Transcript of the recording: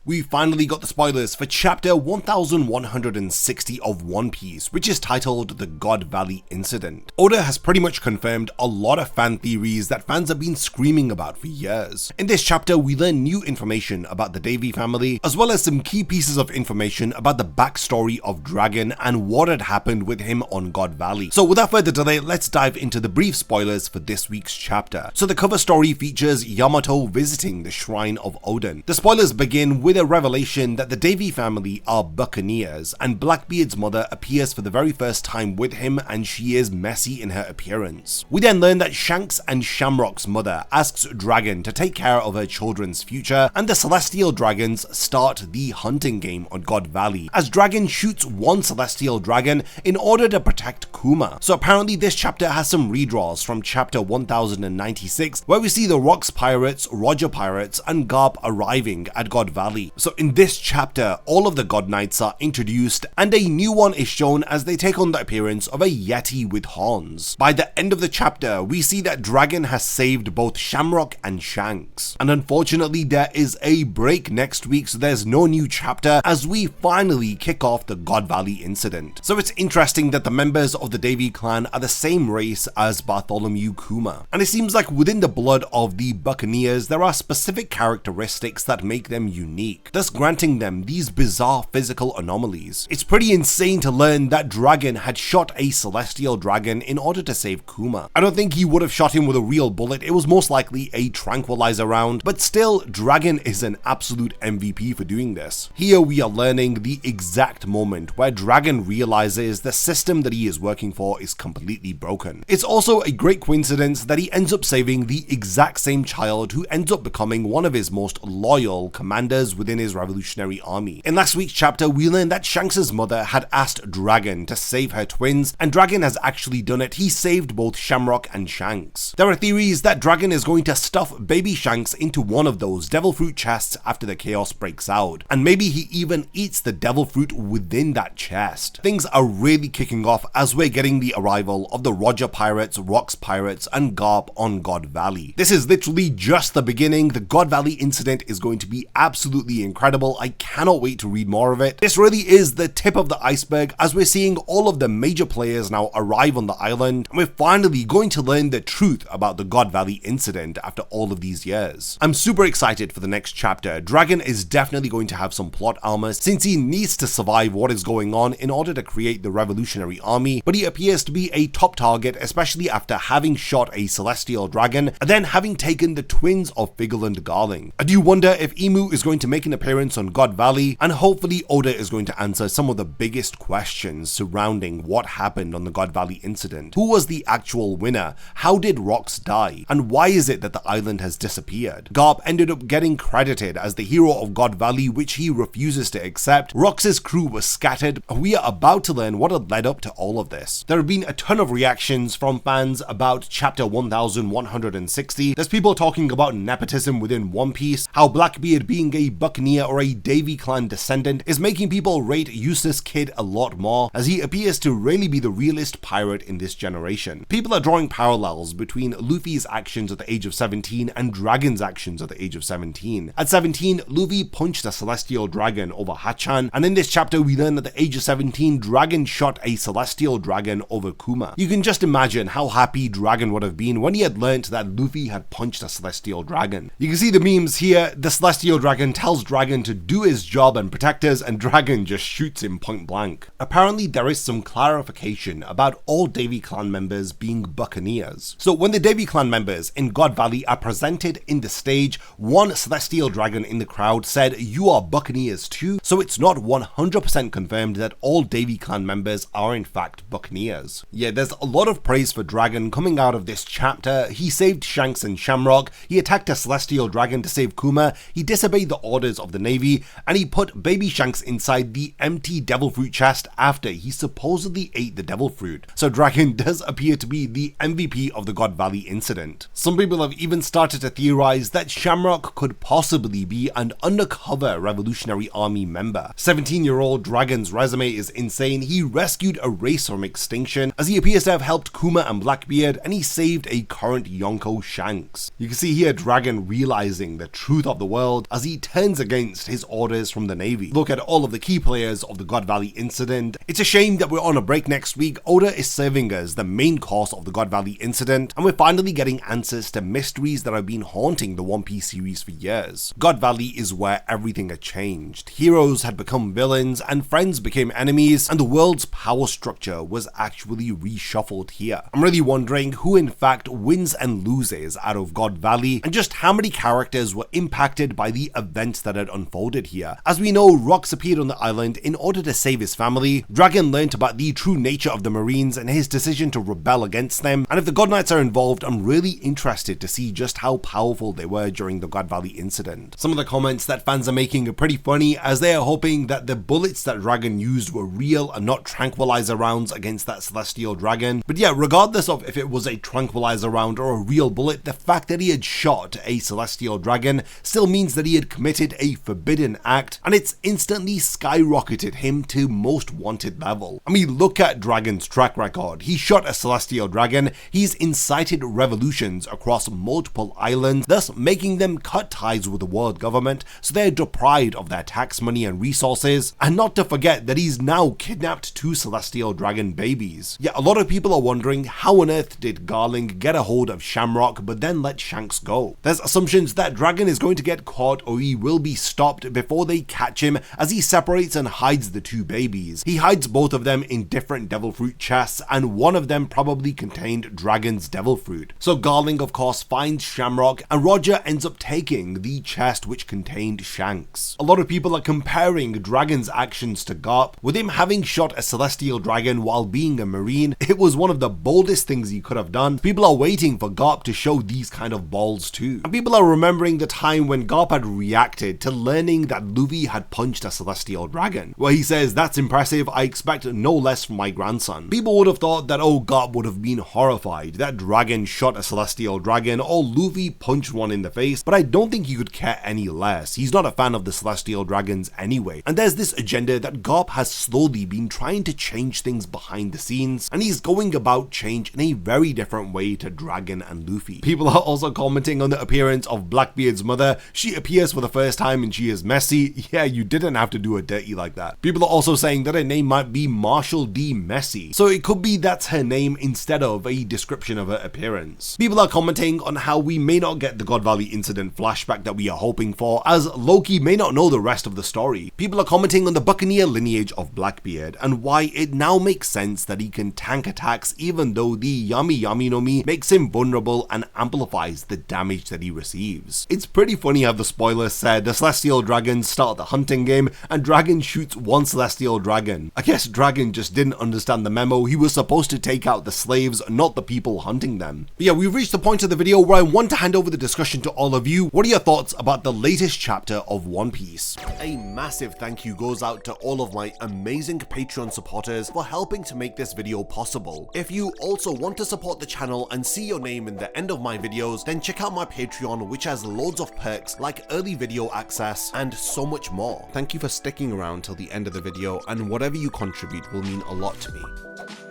We finally got the spoilers for chapter 1160 of One Piece, which is titled The God Valley Incident. Oda has pretty much confirmed a lot of fan theories that fans have been screaming about for years. In this chapter, we learn new information about the Davy family, as well as some key pieces of information about the backstory of Dragon and what had happened with him on God Valley. So without further delay, let's dive into the brief spoilers for this week's chapter. So the cover story features Yamato visiting the Shrine of Odin. The spoilers begin with a revelation that the Davy family are Buccaneers, and Blackbeard's mother appears for the very first time with him, and she is messy in her appearance. We then learn that Shanks and Shamrock's mother asks Dragon to take care of her children's future, and the Celestial Dragons start the hunting game on God Valley, as Dragon shoots one Celestial Dragon in order to protect Kuma. So apparently this chapter has some redraws from chapter 1096, where we see the Rocks Pirates, Roger Pirates, and Garp arriving at God Valley. So in this chapter, all of the God Knights are introduced, and a new one is shown as they take on the appearance of a Yeti with horns. By the end of the chapter, we see that Dragon has saved both Shamrock and Shanks. And unfortunately, there is a break next week, so there's no new chapter as we finally kick off the God Valley incident. So it's interesting that the members of the Davy clan are the same race as Bartholomew Kuma. And it seems like within the blood of the Buccaneers, there are specific characteristics that make them unique, thus granting them these bizarre physical anomalies. It's pretty insane to learn that Dragon had shot a Celestial Dragon in order to save Kuma. I don't think he would have shot him with a real bullet, it was most likely a tranquilizer round, but still, Dragon is an absolute MVP for doing this. Here we are learning the exact moment where Dragon realizes the system that he is working for is completely broken. It's also a great coincidence that he ends up saving the exact same child who ends up becoming one of his most loyal commanders within his revolutionary army. In last week's chapter, we learned that Shanks' mother had asked Dragon to save her twins, and Dragon has actually done it. He saved both Shamrock and Shanks. There are theories that Dragon is going to stuff baby Shanks into one of those devil fruit chests after the chaos breaks out, and maybe he even eats the devil fruit within that chest. Things are really kicking off as we're getting the arrival of the Roger Pirates, Rocks Pirates, and Garp on God Valley. This is literally just the beginning. The God Valley incident is going to be absolutely incredible. I cannot wait to read more of it. This really is the tip of the iceberg as we're seeing all of the major players now arrive on the island, and we're finally going to learn the truth about the God Valley incident after all of these years. I'm super excited for the next chapter. Dragon is definitely going to have some plot armor since he needs to survive what is going on in order to create the revolutionary army, but he appears to be a top target, especially after having shot a Celestial Dragon and then having taken the twins of Figgle and Garling. I do wonder if Emu is going to make an appearance on God Valley, and hopefully Oda is going to answer some of the biggest questions surrounding what happened on the God Valley incident. Who was the actual winner? How did Rocks die? And why is it that the island has disappeared? Garp ended up getting credited as the hero of God Valley, which he refuses to accept. Rocks' crew was scattered, and we are about to learn what had led up to all of this. There have been a ton of reactions from fans about chapter 1160. There's people talking about nepotism within One Piece, how Blackbeard being a Buccaneer or a Davy Clan descendant is making people rate Useless Kid a lot more, as he appears to really be the realest pirate in this generation. People are drawing parallels between Luffy's actions at the age of 17 and Dragon's actions at the age of 17. At 17, Luffy punched a Celestial Dragon over Hachan, and in this chapter we learn at the age of 17, Dragon shot a Celestial Dragon over Kuma. You can just imagine how happy Dragon would have been when he had learnt that Luffy had punched a Celestial Dragon. You can see the memes here. The Celestial Dragon tells Dragon to do his job and protect us, and Dragon just shoots him point blank. Apparently there is some clarification about all Davy Clan members being Buccaneers. So when the Davy Clan members in God Valley are presented in the stage, one Celestial Dragon in the crowd said, "You are Buccaneers too?" So it's not 100% confirmed that all Davy Clan members are in fact Buccaneers. Yeah, there's a lot of praise for Dragon coming out of this chapter. He saved Shanks and Shamrock, he attacked a Celestial Dragon to save Kuma, he disobeyed the orders of the Navy, and he put baby Shanks inside the empty devil fruit chest after he supposedly ate the devil fruit. So Dragon does appear to be the MVP of the God Valley incident. Some people have even started to theorize that Shamrock could possibly be an undercover Revolutionary Army member. 17-year-old Dragon's resume is insane. He rescued a race from extinction, as he appears to have helped Kuma and Blackbeard, and he saved a current Yonko Shanks. You can see here Dragon realizing the truth of the world as he turns stands against his orders from the Navy. Look at all of the key players of the God Valley incident. It's a shame that we're on a break next week. Oda is serving as the main course of the God Valley incident, and we're finally getting answers to mysteries that have been haunting the One Piece series for years. God Valley is where everything had changed. Heroes had become villains, and friends became enemies, and the world's power structure was actually reshuffled here. I'm really wondering who in fact wins and loses out of God Valley, and just how many characters were impacted by the events that had unfolded here. As we know, Rox appeared on the island in order to save his family. Dragon learnt about the true nature of the Marines and his decision to rebel against them, and if the God Knights are involved, I'm really interested to see just how powerful they were during the God Valley incident. Some of the comments that fans are making are pretty funny, as they are hoping that the bullets that Dragon used were real and not tranquilizer rounds against that celestial dragon. But yeah, regardless of if it was a tranquilizer round or a real bullet, the fact that he had shot a celestial dragon still means that he had committed a forbidden act, and it's instantly skyrocketed him to most wanted level. I mean, look at Dragon's track record. He shot a celestial dragon, he's incited revolutions across multiple islands, thus making them cut ties with the world government so they're deprived of their tax money and resources, and not to forget that he's now kidnapped 2 celestial dragon babies. Yeah, a lot of people are wondering how on earth did Garling get a hold of Shamrock but then let Shanks go. There's assumptions that Dragon is going to get caught or he will be stopped before they catch him, as he separates and hides the 2 babies. He hides both of them in different devil fruit chests, and one of them probably contained Dragon's devil fruit. So Garling of course finds Shamrock, and Roger ends up taking the chest which contained Shanks. A lot of people are comparing Dragon's actions to Garp, with him having shot a celestial dragon while being a marine. It was one of the boldest things he could have done. People are waiting for Garp to show these kind of balls too. And people are remembering the time when Garp had reacted to learning that Luffy had punched a celestial dragon, where he says, "That's impressive, I expect no less from my grandson." People would have thought that Garp would have been horrified that Dragon shot a celestial dragon or Luffy punched one in the face, but I don't think he could care any less. He's not a fan of the celestial dragons anyway. And there's this agenda that Garp has slowly been trying to change things behind the scenes, and he's going about change in a very different way to Dragon and Luffy. People are also commenting on the appearance of Blackbeard's mother. She appears for the first time and she is messy. Yeah, you didn't have to do her dirty like that. People are also saying that her name might be Marshall D. Messy, so it could be that's her name instead of a description of her appearance. People are commenting on how we may not get the God Valley incident flashback that we are hoping for, as Loki may not know the rest of the story. People are commenting on the Buccaneer lineage of Blackbeard and why it now makes sense that he can tank attacks even though the Yami Yami no Mi makes him vulnerable and amplifies the damage that he receives. It's pretty funny how the spoilers said the celestial dragons start the hunting game and Dragon shoots one celestial dragon. I guess Dragon just didn't understand the memo. He was supposed to take out the slaves, not the people hunting them. But yeah, we've reached the point of the video where I want to hand over the discussion to all of you. What are your thoughts about the latest chapter of One Piece? A massive thank you goes out to all of my amazing Patreon supporters for helping to make this video possible. If you also want to support the channel and see your name in the end of my videos, then check out my Patreon, which has loads of perks like early video access and so much more. Thank you for sticking around till the end of the video, and whatever you contribute will mean a lot to me.